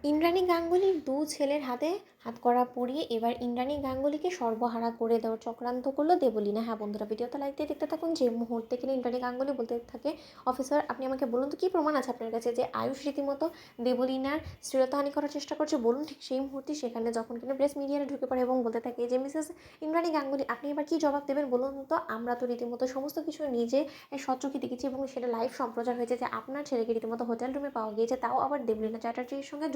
ইন্দ্রাণী গাঙ্গুলির দু ছেলের হাতে হাতকড়া পরিয়ে এবার ইন্দ্রাণী গাঙ্গুলিকে সর্বহারা করে দেওয়ার চক্রান্ত করলো দেবলীনা। হ্যাঁ বন্ধুরা, ভিডিওতে লাইক দিয়ে দেখতে থাকুন। যে মুহূর্তে কিনা ইন্দ্রাণী গাঙ্গুলি বলতে থাকে, অফিসার আপনি আমাকে বলুন তো কী প্রমাণ আছে আপনার কাছে যে আয়ুষ রীতিমতো দেবলীনার শ্লীলতাহানি করার চেষ্টা করছে, বলুন। ঠিক সেই মুহূর্তে সেখানে যখন কিনা প্রেস মিডিয়ারে ঢুকে পড়ে এবং বলতে থাকে যে মিসেস ইন্দ্রাণী গাঙ্গুলি আপনি এবার কী জবাব দেবেন বলুন তো। আমরা তো রীতিমতো সমস্ত কিছু নিজে স্বচক্ষে দেখেছি এবং সেটা লাইভ সম্প্রচার হয়েছে যে আপনার ছেলেকে রীতিমতো হোটেল রুমে পাওয়া গিয়েছে, তাও আবার দেবলীনা চ্যাটার্জির সঙ্গে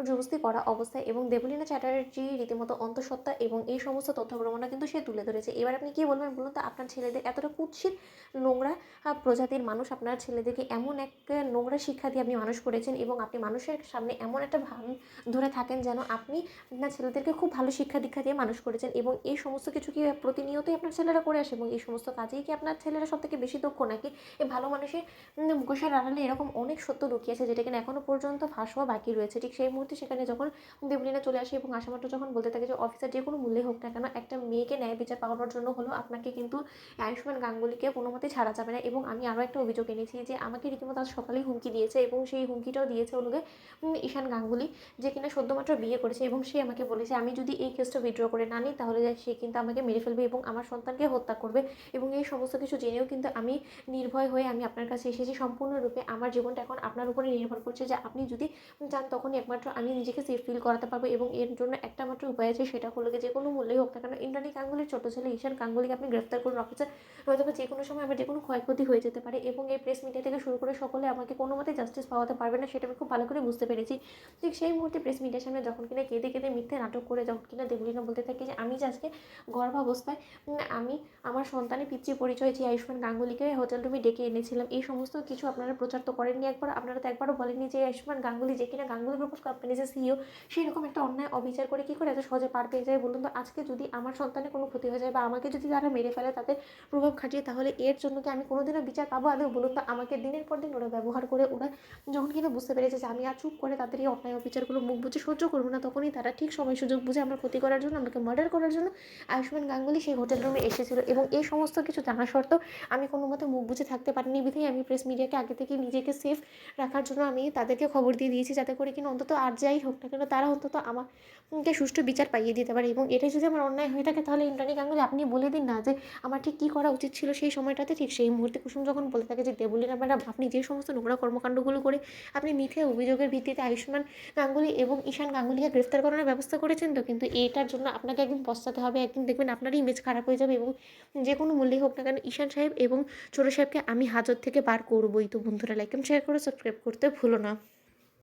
জবরদস্তি করা অবস্থায়, এবং দেবলীনা চ্যাটার্জি রীতিমতো অন্তঃসত্ত্বা এবং এই সমস্ত তথ্য প্রমাণটা কিন্তু সে তুলে ধরেছে। এবার আপনি কী বলবেন বলুন তো। আপনার ছেলেদের এতটা কুৎসিত নোংরা প্রজাতির মানুষ আপনার ছেলেদেরকে এমন এক নোংরা শিক্ষা দিয়ে আপনি মানুষ করেছেন এবং আপনি মানুষের সামনে এমন একটা ভান ধরে থাকেন যেন আপনি আপনার ছেলেদেরকে খুব ভালো শিক্ষা দীক্ষা দিয়ে মানুষ করেছেন, এবং এই সমস্ত কিছু কি প্রতিনিয়তই আপনার ছেলেরা করে আসে এবং এই সমস্ত কাজেই কি আপনার ছেলেরা সব থেকে বেশি দক্ষ, নাকি এই ভালো মানুষের মুখোশের আড়ালে এরকম অনেক সত্য লুকিয়েছে যেটা কিনা এখনও পর্যন্ত ফাঁস হওয়া বাকি রয়েছে। ঠিক সেই মুহূর্তে সেখানে যখন দেবলীনা চলে আসে এবং আসামাত্র যখন বলতে থাকে যে অফিসার যে কোনো মূল্যে হোক না কেন একটা মেয়েকে ন্যায় বিচার পাওয়ানোর জন্য হলেও আপনাকে কিন্তু আয়ুষ্মান গাঙ্গুলিকে কোনো মতে ছাড়া যাবে না। এবং আমি আরও একটা অভিযোগ এনেছি যে আমাকে রীতিমতো আজ সকালেই হুমকি দিয়েছে এবং সেই হুমকিটাও দিয়েছে ওনাকে ঈশান গাঙ্গুলি, যে কিনা সদ্যমাত্র বিয়ে করেছে, এবং সে আমাকে বলেছে আমি যদি এই কেসটা উইথড্র করে না নিই তাহলে সে কিন্তু আমাকে মেরে ফেলবে এবং আমার সন্তানকে হত্যা করবে। এবং এই সমস্ত কিছু জেনেও কিন্তু আমি নির্ভয় হয়ে আমি আপনার কাছে এসেছি। সম্পূর্ণরূপে আমার জীবনটা এখন আপনার উপরে নির্ভর করছে যে আপনি যদি চান তখনই একমাত্র আমি নিজেকে সেফ ফিল করাতে পারবো, এবং এর জন্য একটা মাত্র উপায় আছে, সেটা হলো যে কোনো মূল্যেই হোক না কেন ইন্দ্রাণী গাঙ্গুলির ছোটো ছেলে ঈশান গাঙ্গুলিকে আপনি গ্রেফতার করুন অফিসার। হয়তো যে কোনো সময় আমার যে কোনো ক্ষয়ক্ষতি হয়ে যেতে পারে এবং এই প্রেস মিডিয়া থেকে শুরু করে সকলে আমাকে কোনো মতে জাস্টিস পাওয়াতে পারবে না, সেটা আমি খুব ভালো করে বুঝতে পেরেছি। ঠিক সেই মুহূর্তে প্রেস মিডিয়ার সামনে যখন কিনা কেঁদে কেঁদে মিথ্যে নাটক করে যখন কিনা দেবলীনা বলতে থাকি যে আমি যে আজকে গর্ভাবস্থায় আমি আমার সন্তানের পিতৃ পরিচয় যে আয়ুষ্মান গাঙ্গুলিকে হোটেল রুমে ডেকে এনেছিলাম, এই সমস্ত কিছু আপনারা প্রচার তো করেননি একবার, আপনারা তো একবারও বলেননি যে আয়ুষ্মান গাঙ্গুলি যে কিনা গাঙ্গুলি গ্রুপ অফ কোম্পানি যে সিইও, সেরকম একটা অন্যায় অবিচার করে কী করে এত সহজে পার পেয়ে যায় বলুন তো। আজকে যদি আমার সন্তানের কোনো ক্ষতি হয়ে যায় বা আমাকে যদি তারা মেরে ফেলে তাদের প্রভাব খাটিয়ে, তাহলে এর জন্য কি আমি কোনোদিনও বিচার পাবো আদৌ বলুন তো। আমাকে দিনের পর দিন ওরা ব্যবহার করে, ওরা যখন কিনা বুঝতে পেরেছে যে আমি আর চুপ করে তাদের এই অন্যায় অবিচারগুলো মুখ বুঝে সহ্য করবো না, তখনই তারা ঠিক সময় সুযোগ বুঝে আমার ক্ষতি করার জন্য, আমাকে মার্ডার করার জন্য আয়ুষ্মান গাঙ্গুলি সেই হোটেল রুমে এসেছিলো। এবং এই সমস্ত কিছু জানা সত্ত্বেও আমি কোনো মতে মুখ বুঝে থাকতে পারিনি বিধায় আমি প্রেস মিডিয়াকে আগে থেকে নিজেকে সেফ রাখার জন্য আমি তাদেরকে খবর দিয়ে দিয়েছি, যাতে করে কিনা অন্তত আর যাই হোক না কেন তারা অন্তত আমাকে সুষ্ঠু বিচার পাইয়ে দিতে পারে। এবং এটাই যদি আমার অন্যায় হয়ে থাকে তাহলে ইন্দ্রাণী গাঙ্গুলি আপনি বলে দিন না যে আমার ঠিক কী করা উচিত ছিল সেই সময়টাতে। ঠিক সেই মুহূর্তে কুসুম যখন বলে থাকে যে দেবলীনা ম্যাডাম আপনি যে সমস্ত নোংরা কর্মকাণ্ডগুলো করে আপনি মিথ্যে অভিযোগের ভিত্তিতে আয়ুষ্মান গাঙ্গুলি এবং ঈশান গাঙ্গুলিকে গ্রেফতার করানোর ব্যবস্থা করেছেন, তো কিন্তু এটার জন্য আপনাকে একদিন পস্তাতে হবে। একদিন দেখবেন আপনারই ইমেজ খারাপ হয়ে যাবে এবং যে কোনো মূল্যেই হোক না কেন ঈশান সাহেব এবং ছোটো সাহেবকে আমি হাজত থেকে বার করবই। তো বন্ধুরা লাইক এবং শেয়ার করে সাবস্ক্রাইব করতে ভুলো না।